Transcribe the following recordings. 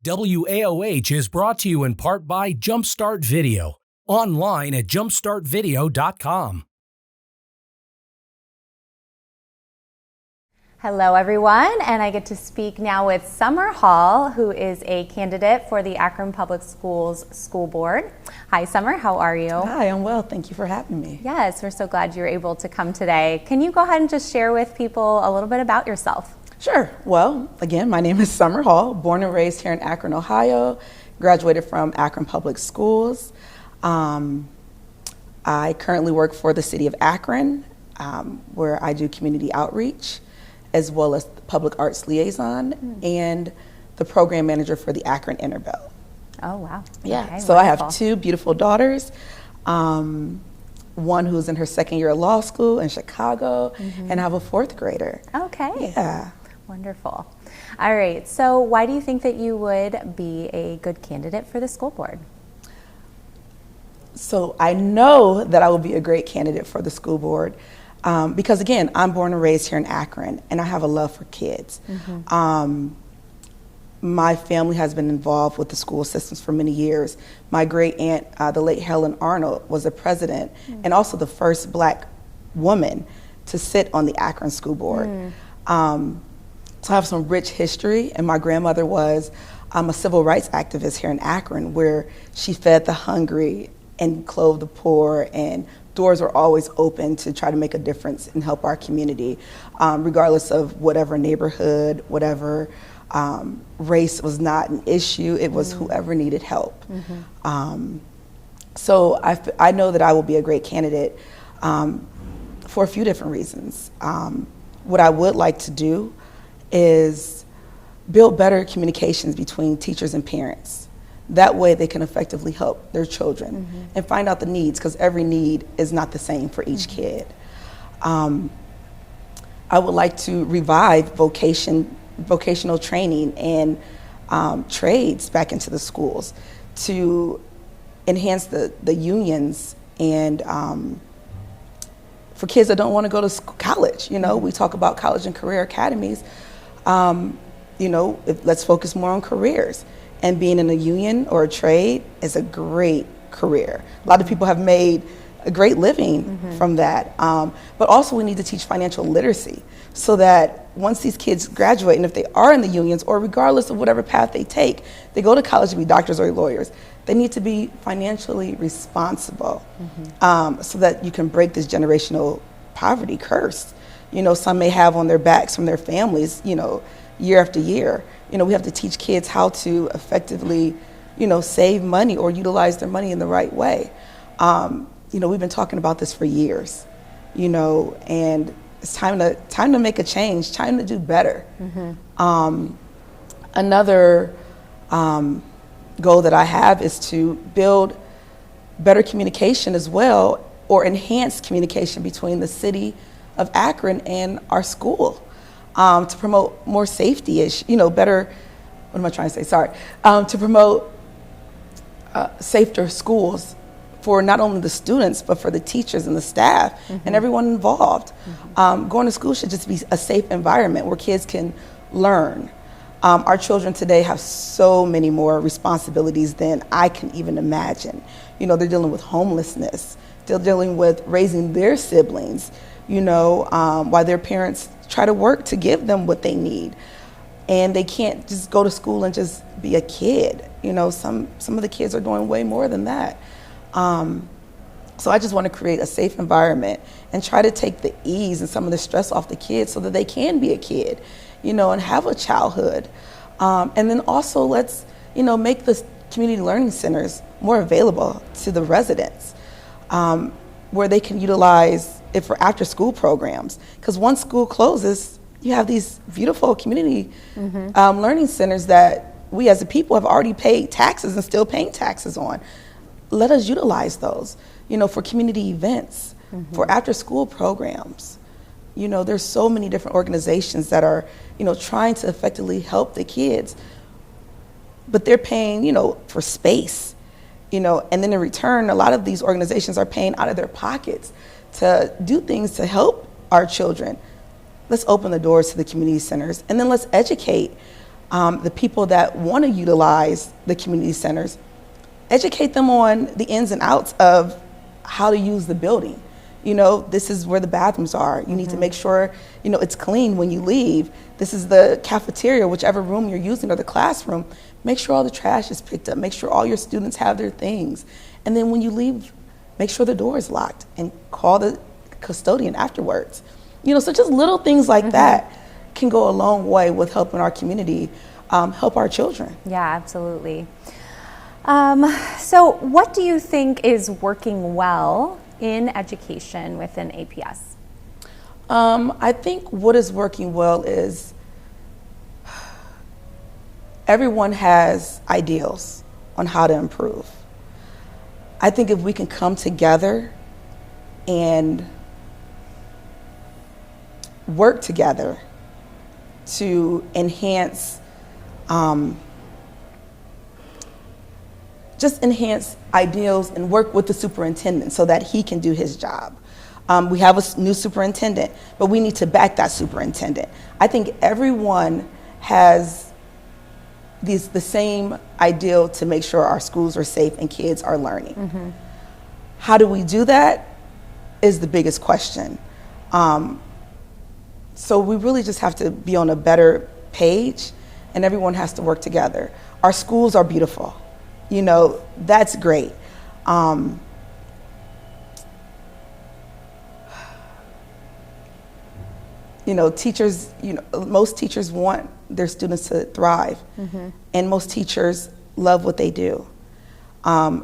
WAOH is brought to you in part by Jumpstart Video, online at jumpstartvideo.com. Hello everyone, and I get to speak now with Summer Hall, who is a candidate for the Akron Public Schools School Board. Hi Summer, how are you? Hi, I'm well, thank you for having me. Yes, we're so glad you're able to come today. Can you go ahead and just share with people a little bit about yourself? Sure. Well, again, my name is Summer Hall, born and raised here in Akron, Ohio, graduated from Akron Public Schools. I currently work for the city of Akron, where I do community outreach, as well as the public arts liaison and the program manager for the Akron Interbell. Oh, wow. Yeah, Okay, so wonderful. I have two beautiful daughters, one who's in her second year of law school in Chicago, and I have a fourth grader. Okay. Yeah. Wonderful. All right, so why do you think that you would be a good candidate for the school board? So I know that I will be a great candidate for the school board because, again, I'm born and raised here in Akron, and I have a love for kids. My family has been involved with the school systems for many years. My great aunt, the late Helen Arnold, was the president and also the first Black woman to sit on the Akron School Board. So I have some rich history, and my grandmother was a civil rights activist here in Akron, where she fed the hungry and clothed the poor, and doors were always open to try to make a difference and help our community, regardless of whatever neighborhood, whatever race was not an issue. It was whoever needed help. So I know that I will be a great candidate for a few different reasons. What I would like to do is build better communications between teachers and parents. That way they can effectively help their children and find out the needs, because every need is not the same for each kid. I would like to revive vocational training and trades back into the schools to enhance the unions and for kids that don't want to go to college. You know, we talk about college and career academies. You know, let's focus more on careers. And being in a union or a trade is a great career. A lot of people have made a great living from that. But also we need to teach financial literacy so that once these kids graduate, and if they are in the unions, or regardless of whatever path they take, they go to college to be doctors or lawyers, they need to be financially responsible so that you can break this generational poverty curse. You know, some may have on their backs from their families, you know, year after year. You know, we have to teach kids how to effectively, you know, save money or utilize their money in the right way. You know, we've been talking about this for years, you know, and it's time to make a change, time to do better. Another goal that I have is to build better communication as well, or enhance communication between the city of Akron and our school, to promote more safety, you know, better, what am I trying to say, sorry, to promote safer schools for not only the students, but for the teachers and the staff and everyone involved. Going to school should just be a safe environment where kids can learn. Our children today have so many more responsibilities than I can even imagine. You know, they're dealing with homelessness, they're dealing with raising their siblings, you know, while their parents try to work to give them what they need. And they can't just go to school and just be a kid. You know, some of the kids are doing way more than that. So I just want to create a safe environment and try to take the ease and some of the stress off the kids so that they can be a kid, you know, and have a childhood. And then also let's, you know, make the community learning centers more available to the residents, where they can utilize it for after school programs. Because once school closes, you have these beautiful community learning centers that we as a people have already paid taxes and still paying taxes on. Let us utilize those, you know, for community events, for after school programs. You know, there's so many different organizations that are, you know, trying to effectively help the kids, but they're paying, you know, for space, you know, and then in return, a lot of these organizations are paying out of their pockets to do things to help our children. Let's open the doors to the community centers, and then let's educate the people that want to utilize the community centers, educate them on the ins and outs of how to use the building. You know, this is where the bathrooms are. You need to make sure, you know, it's clean when you leave. This is the cafeteria, whichever room you're using, or the classroom. Make sure all the trash is picked up. Make sure all your students have their things. And then when you leave, make sure the door is locked and call the custodian afterwards. You know, so just little things like that can go a long way with helping our community, help our children. Yeah, absolutely. So what do you think is working well in education within APS? I think what is working well is everyone has ideals on how to improve. I think if we can come together and work together to enhance, just enhance ideals and work with the superintendent so that he can do his job. We have a new superintendent, but we need to back that superintendent. I think everyone has the same ideal to make sure our schools are safe and kids are learning. How do we do that is the biggest question. So we really just have to be on a better page, and everyone has to work together. Our schools are beautiful. You know, that's great. You know, teachers, you know, most teachers want their students to thrive, and most teachers love what they do.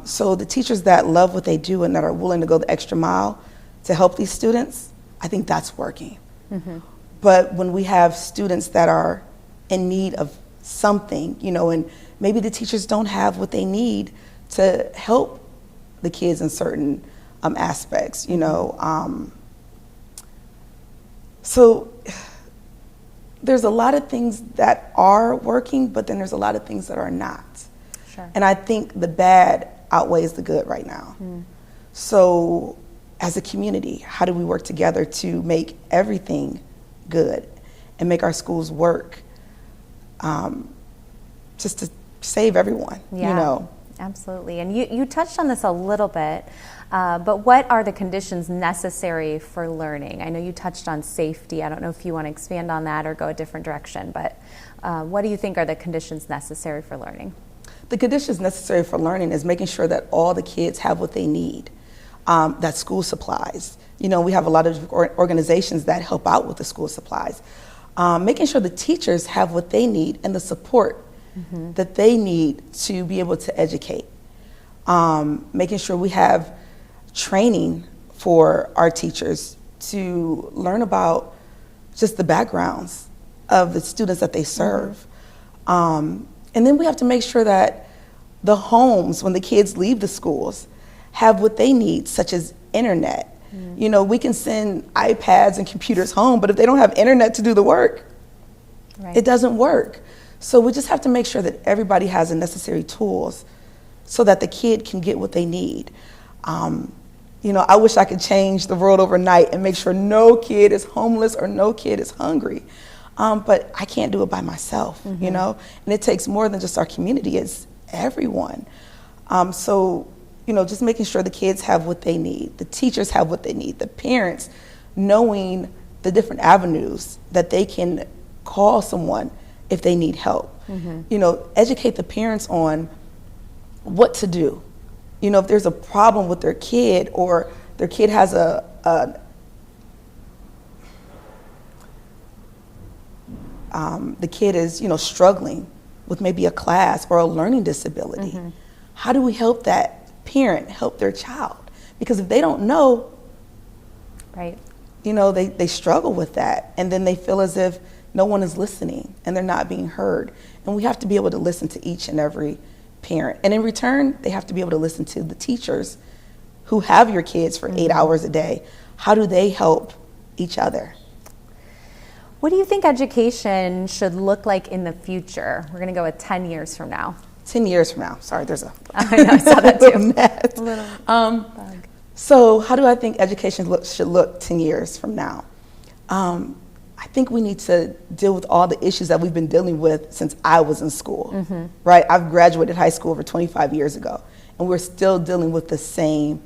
So the teachers that love what they do and that are willing to go the extra mile to help these students, I think that's working. But when we have students that are in need of something, you know, and maybe the teachers don't have what they need to help the kids in certain aspects, you know. So there's a lot of things that are working, but then there's a lot of things that are not. Sure. And I think the bad outweighs the good right now. So as a community, how do we work together to make everything good and make our schools work, just to save everyone, you know? Absolutely. And you touched on this a little bit, but what are the conditions necessary for learning? I know you touched on safety. I don't know if you want to expand on that or go a different direction, but what do you think are the conditions necessary for learning? The conditions necessary for learning is making sure that all the kids have what they need, that school supplies. You know, we have a lot of organizations that help out with the school supplies. Making sure the teachers have what they need and the support that they need to be able to educate. Making sure we have training for our teachers to learn about just the backgrounds of the students that they serve. And then we have to make sure that the homes, when the kids leave the schools, have what they need, such as internet. You know, we can send iPads and computers home, but if they don't have internet to do the work, it doesn't work. So we just have to make sure that everybody has the necessary tools so that the kid can get what they need. You know, I wish I could change the world overnight and make sure no kid is homeless or no kid is hungry. But I can't do it by myself, you know? And it takes more than just our community, it's everyone. So, you know, just making sure the kids have what they need, the teachers have what they need, the parents knowing the different avenues that they can call someone if they need help. You know, educate the parents on what to do. You know, if there's a problem with their kid or their kid has the kid is, you know, struggling with maybe a class or a learning disability. How do we help that parent help their child? Because if they don't know, you know, they struggle with that, and then they feel as if no one is listening and they're not being heard. And we have to be able to listen to each and every parent. And in return, they have to be able to listen to the teachers who have your kids for 8 hours a day. How do they help each other? What do you think education should look like in the future? We're going to go with 10 years from now. 10 years from now. Sorry, there's a I know, I saw that too. A little bug. So how do I think education should look 10 years from now? I think we need to deal with all the issues that we've been dealing with since I was in school, right? I've graduated high school over 25 years ago, and we're still dealing with the same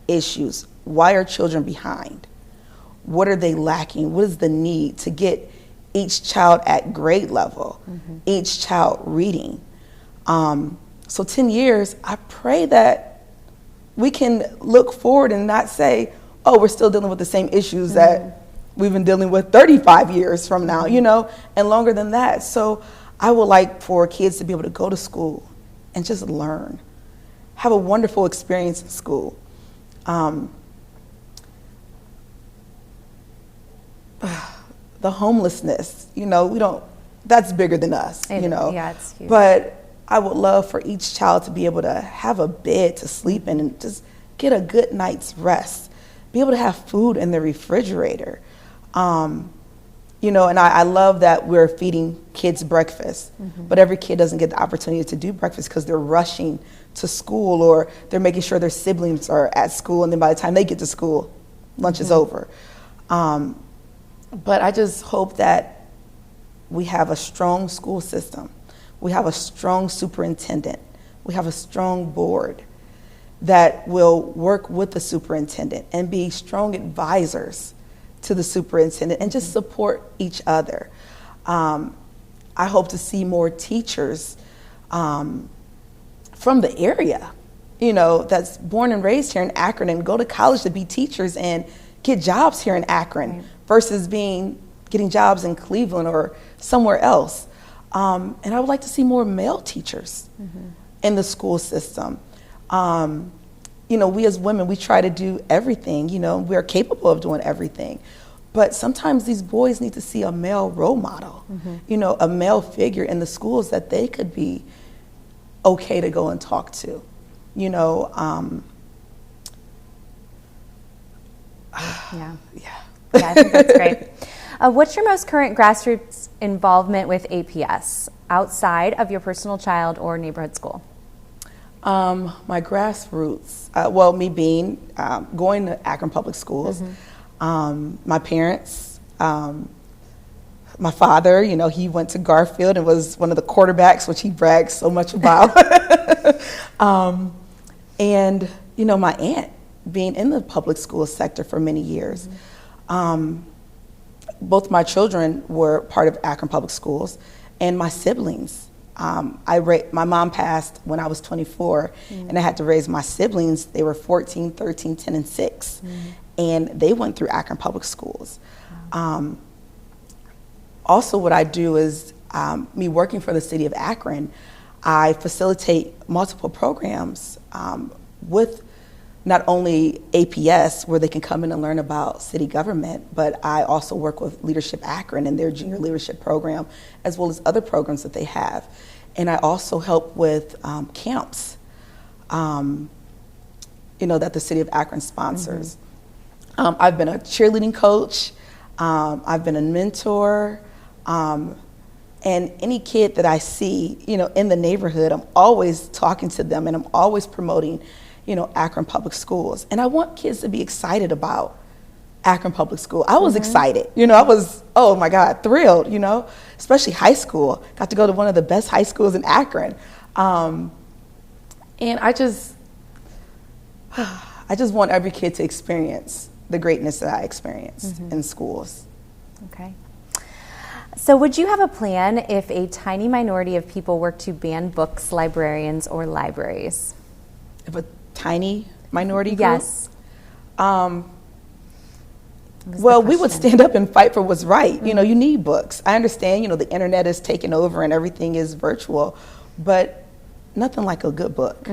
issues. Why are children behind? What are they lacking? What is the need to get each child at grade level, each child reading? So 10 years, I pray that we can look forward and not say, oh, we're still dealing with the same issues that we've been dealing with 35 years from now, you know, and longer than that. So I would like for kids to be able to go to school and just learn, have a wonderful experience in school. The homelessness, you know, that's bigger than us, you know. Yeah, it's huge. But I would love for each child to be able to have a bed to sleep in and just get a good night's rest, be able to have food in the refrigerator. You know, and I love that we're feeding kids breakfast, but every kid doesn't get the opportunity to do breakfast because they're rushing to school, or they're making sure their siblings are at school, and then by the time they get to school, lunch is over. But I just hope that we have a strong school system. We have a strong superintendent. We have a strong board that will work with the superintendent and be strong advisors to the superintendent and just support each other. I hope to see more teachers from the area, you know, that's born and raised here in Akron and go to college to be teachers and get jobs here in Akron versus getting jobs in Cleveland or somewhere else. And I would like to see more male teachers in the school system. You know, we as women, we try to do everything, you know, we're capable of doing everything. But sometimes these boys need to see a male role model, you know, a male figure in the schools that they could be okay to go and talk to, you know. Yeah, I think that's great. What's your most current grassroots involvement with APS outside of your personal child or neighborhood school? My grassroots, well, me being going to Akron Public Schools, my parents, my father, you know, he went to Garfield and was one of the quarterbacks, which he brags so much about. And, you know, my aunt being in the public school sector for many years. Both my children were part of Akron Public Schools, and my siblings. My mom passed when I was 24, and I had to raise my siblings. They were 14, 13, 10, and 6, and they went through Akron Public Schools. Also, what I do is, me working for the city of Akron, I facilitate multiple programs with not only APS, where they can come in and learn about city government, but I also work with Leadership Akron and their junior leadership program, as well as other programs that they have. And I also help with camps, you know, that the city of Akron sponsors. I've been a cheerleading coach, I've been a mentor, and any kid that I see, you know, in the neighborhood, I'm always talking to them and I'm always promoting, you know, Akron Public Schools. And I want kids to be excited about Akron Public School. I was excited, you know, I was, oh my God, thrilled, you know, especially high school. Got to go to one of the best high schools in Akron. And I just want every kid to experience the greatness that I experienced in schools. Okay. So would you have a plan if a tiny minority of people were to ban books, librarians, or libraries? If a tiny minority group? Yes. Well, we would stand up and fight for what's right. You know, you need books. I understand, you know, the internet is taking over and everything is virtual, but nothing like a good book,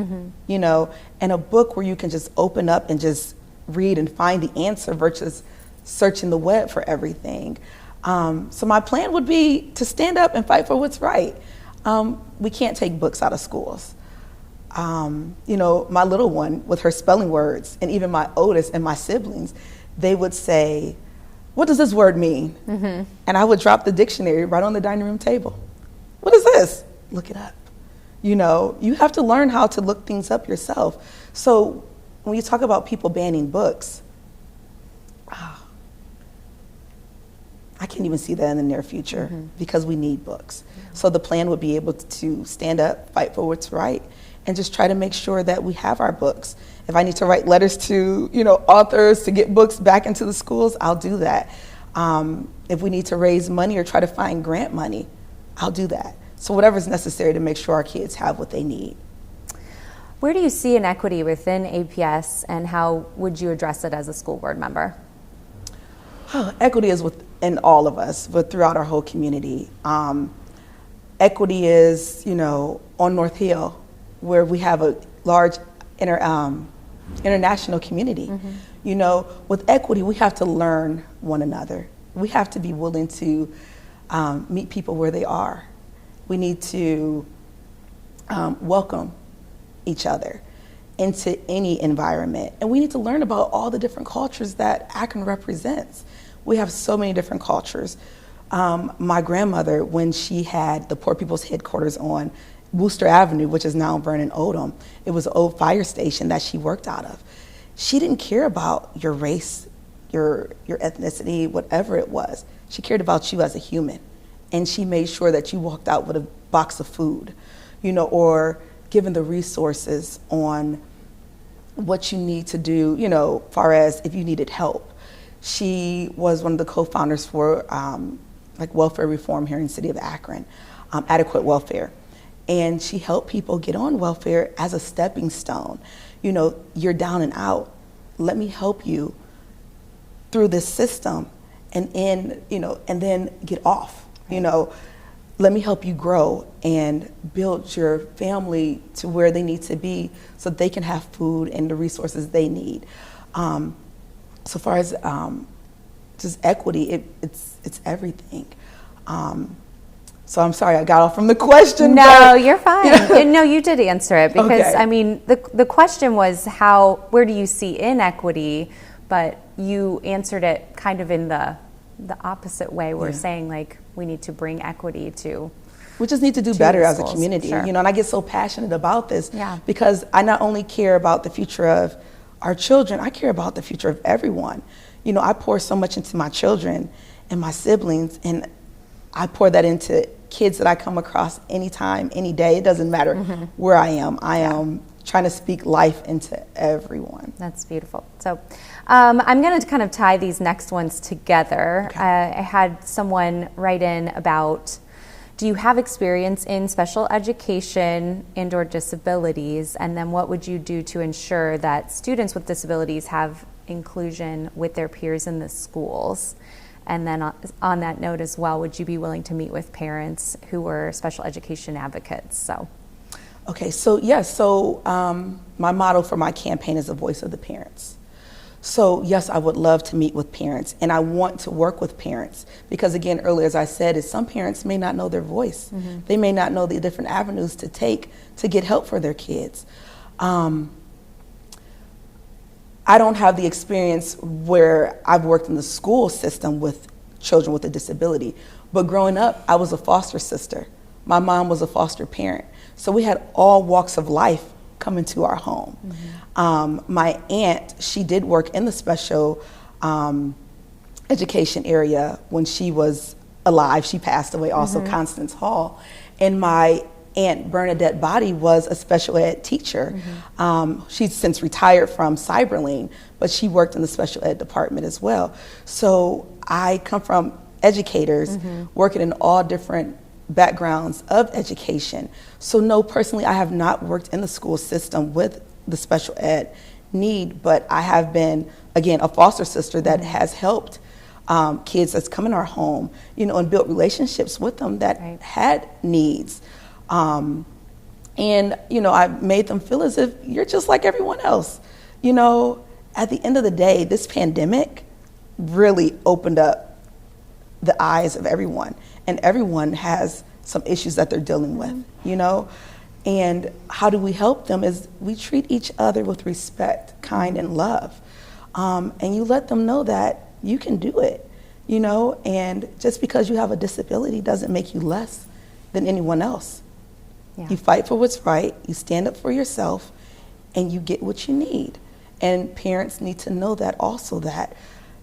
you know, and a book where you can just open up and just read and find the answer versus searching the web for everything. So my plan would be to stand up and fight for what's right. We can't take books out of schools. You know, my little one with her spelling words, and even my oldest and my siblings, they would say, "What does this word mean?" And I would drop the dictionary right on the dining room table. "What is this?" Look it up. You know, you have to learn how to look things up yourself. So when you talk about people banning books, I I can't even see that in the near future because we need books. So the plan would be able to stand up, fight for what's right, and just try to make sure that we have our books. If I need to write letters to, authors to get books back into the schools, I'll do that. If we need to raise money or try to find grant money, I'll do that. So whatever's necessary to make sure our kids have what they need. Where do you see inequity within APS, and how would you address it as a school board member? Equity is within all of us, but throughout our whole community. Equity is, on North Hill, where we have a large international community. With equity, we have to learn one another. We have to be willing to meet people where they are. We need to welcome each other into any environment. And we need to learn about all the different cultures that Akron represents. We have so many different cultures. My grandmother, when she had the Poor People's Headquarters on Wooster Avenue, which is now Vernon Odom, it was an old fire station that she worked out of. She didn't care about your race, your ethnicity, whatever it was. She cared about you as a human. And she made sure that you walked out with a box of food, or given the resources on what you need to do, far as if you needed help. She was one of the co-founders for welfare reform here in the city of Akron, adequate welfare. And she helped people get on welfare as a stepping stone. You're down and out. Let me help you through this system and then get off, Let me help you grow and build your family to where they need to be so they can have food and the resources they need. So far as just equity, it's everything. So I'm sorry I got off from the question. No, you're fine. No, you did answer it because, Okay. I mean, the question was where do you see inequity, but you answered it kind of in the opposite way. We're saying we need to bring equity to. We just need to do better as a schools. community, Sure. and I get so passionate about this Yeah. because I not only care about the future of our children, I care about the future of everyone. I pour so much into my children and my siblings, and I pour that into kids that I come across anytime, any day. It doesn't matter where I am. I am trying to speak life into everyone. That's beautiful. So I'm going to kind of tie these next ones together. Okay. I had someone write in about, do you have experience in special education and or disabilities? And then what would you do to ensure that students with disabilities have inclusion with their peers in the schools? And then on that note as well, would you be willing to meet with parents who were special education advocates? Okay, so yes, my motto for my campaign is the voice of the parents. So yes, I would love to meet with parents, and I want to work with parents because, again, earlier, as I said, is some parents may not know their voice. They may not know the different avenues to take to get help for their kids. I don't have the experience where I've worked in the school system with children with a disability, but growing up, I was a foster sister. My mom was a foster parent. So we had all walks of life come into our home. My aunt, she did work in the special education area when she was alive. She passed away also, Constance Hall. And my Aunt Bernadette Body was a special ed teacher. She's since retired from Cyberlane, but she worked in the special ed department as well. So I come from educators working in all different backgrounds of education. So no, personally, I have not worked in the school system with the special ed need, but I have been, again, a foster sister that has helped kids that's come in our home, and built relationships with them that had needs. And, I made them feel as if you're just like everyone else. At the end of the day, this pandemic really opened up the eyes of everyone, and everyone has some issues that they're dealing with, and how do we help them is we treat each other with respect, kind, and love. And you let them know that you can do it, and just because you have a disability doesn't make you less than anyone else. Yeah. You fight for what's right, you stand up for yourself, and you get what you need. And parents need to know that also, that,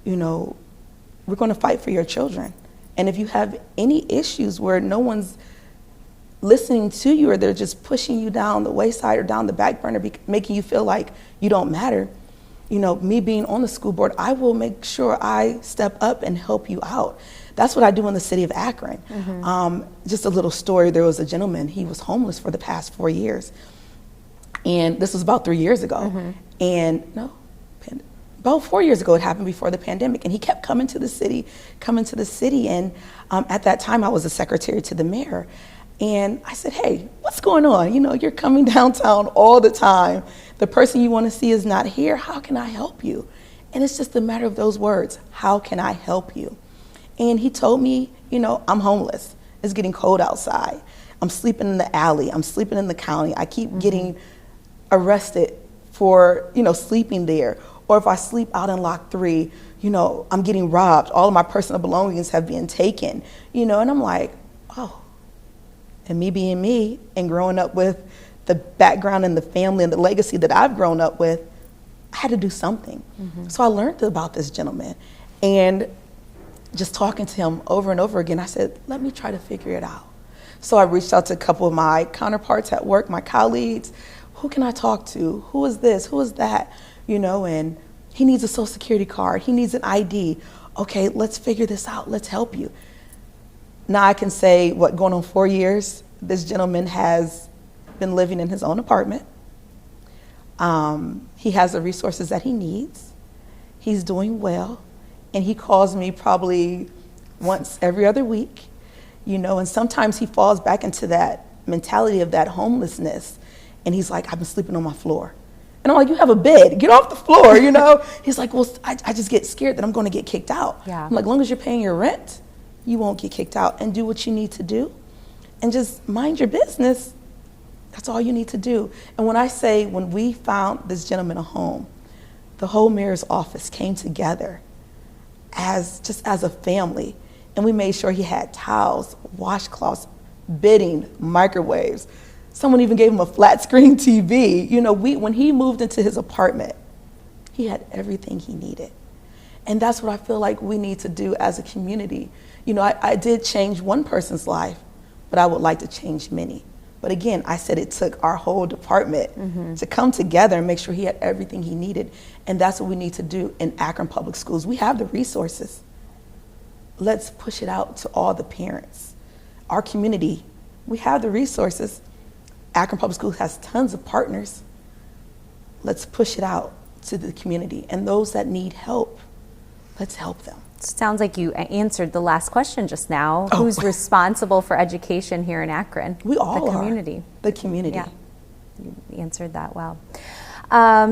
we're going to fight for your children. And if you have any issues where no one's listening to you, or they're just pushing you down the wayside or down the back burner, making you feel like you don't matter, you know, me being on the school board, I will make sure I step up and help you out. That's what I do in the city of Akron. Just a little story, there was a gentleman, he was homeless for the past 4 years. And this was about 3 years ago. And no, about 4 years ago, it happened before the pandemic. And he kept coming to the city. And at that time, I was a secretary to the mayor. And I said, hey, what's going on? You know, you're coming downtown all the time. The person you want to see is not here. How can I help you? And it's just a matter of those words. How can I help you? And he told me, you know, I'm homeless. It's getting cold outside. I'm sleeping in the alley. I'm sleeping in the county. I keep getting arrested for, you know, sleeping there. Or if I sleep out in Lock 3, you know, I'm getting robbed. All of my personal belongings have been taken, you know, and I'm like, oh. And me being me and growing up with the background and the family and the legacy that I've grown up with, I had to do something. So I learned about this gentleman, and just talking to him over and over again, I said, let me try to figure it out. So I reached out to a couple of my counterparts at work, my colleagues. Who can I talk to? Who is this? Who is that? You know, and he needs a social security card. He needs an ID. Okay, let's figure this out. Let's help you. Now I can say, what, going on 4 years, this gentleman has been living in his own apartment. He has the resources that he needs. He's doing well. And he calls me probably once every other week, you know, and sometimes he falls back into that mentality of that homelessness. And he's like, I've been sleeping on my floor. And I'm like, you have a bed, get off the floor, you know? He's like, well, I just get scared that I'm gonna get kicked out. I'm like, as long as you're paying your rent, you won't get kicked out, and do what you need to do. And just mind your business. That's all you need to do. And when I say, when we found this gentleman a home, the whole mayor's office came together just as a family. And we made sure he had towels, washcloths, bedding, microwaves. Someone even gave him a flat screen TV. You know, when he moved into his apartment, he had everything he needed. And that's what I feel like we need to do as a community. You know, I did change one person's life, but I would like to change many. But again, I said it took our whole department to come together and make sure he had everything he needed. And that's what we need to do in Akron Public Schools. We have the resources. Let's push it out to all the parents. Our community, we have the resources. Akron Public Schools has tons of partners. Let's push it out to the community. And those that need help, let's help them. Sounds like you answered the last question just now. Oh. Who's responsible for education here in Akron? We all are. The community. The community. Yeah, you answered that well.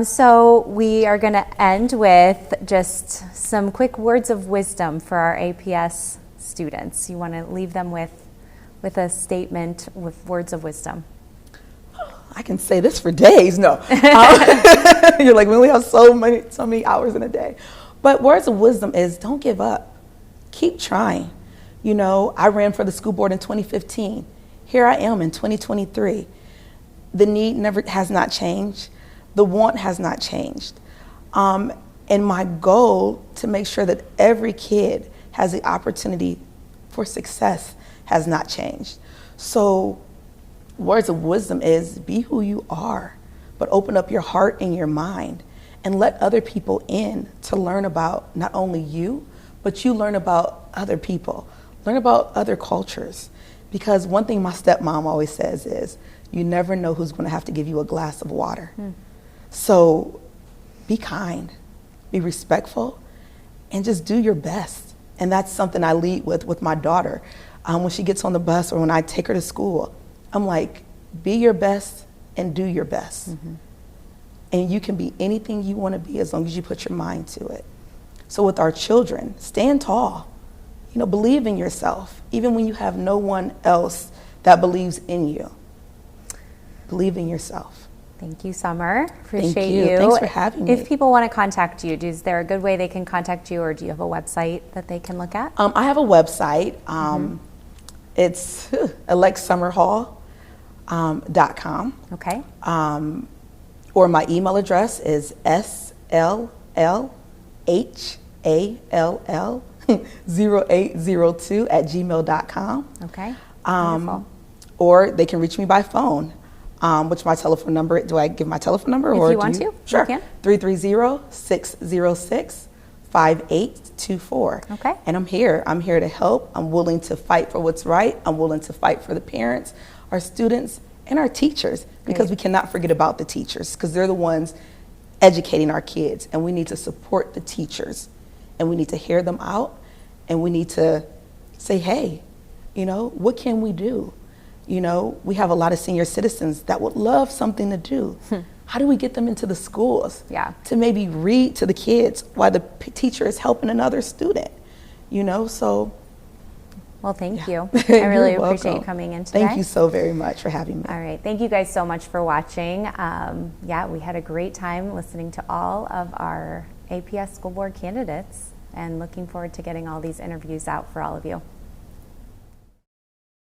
So we are going to end with just some quick words of wisdom for our APS students. You want to leave them with a statement with words of wisdom. I can say this for days. No. You're like, we only have so many hours in a day. But words of wisdom is, don't give up. Keep trying. You know, I ran for the school board in 2015. Here I am in 2023. The need has not changed. The want has not changed. And my goal to make sure that every kid has the opportunity for success has not changed. So words of wisdom is, be who you are, but open up your heart and your mind and let other people in to learn about not only you, but you learn about other people, learn about other cultures. Because one thing my stepmom always says is, you never know who's going to have to give you a glass of water. So be kind, be respectful, and just do your best. And that's something I lead with my daughter. When she gets on the bus or when I take her to school, I'm like, be your best and do your best. And you can be anything you want to be as long as you put your mind to it. So with our children, stand tall. You know, believe in yourself, even when you have no one else that believes in you. Believe in yourself. Thank you, Summer. Appreciate Thank you. you. Thanks for having me. If people want to contact you, is there a good way they can contact you, or do you have a website that they can look at? I have a website. It's alexsummerhall.com. Okay. Or my email address is SLLHALL 0802@gmail.com. Okay. Wonderful. Or they can reach me by phone, which my telephone number, do I give my telephone number? If or you want to, Sure. you can. 330-606-5824. Okay. And I'm here to help. I'm willing to fight for what's right. I'm willing to fight for the parents, our students, and our teachers, because Great. we cannot forget about the teachers, because they're the ones educating our kids, and we need to support the teachers, and we need to hear them out, and we need to say, hey, what can we do? We have a lot of senior citizens that would love something to do. How do we get them into the schools to maybe read to the kids while the teacher is helping another student? So. Well, thank you. I really You're appreciate you welcome. coming in today. Thank you so very much for having me. All right. Thank you guys so much for watching. We had a great time listening to all of our APS school board candidates and looking forward to getting all these interviews out for all of you.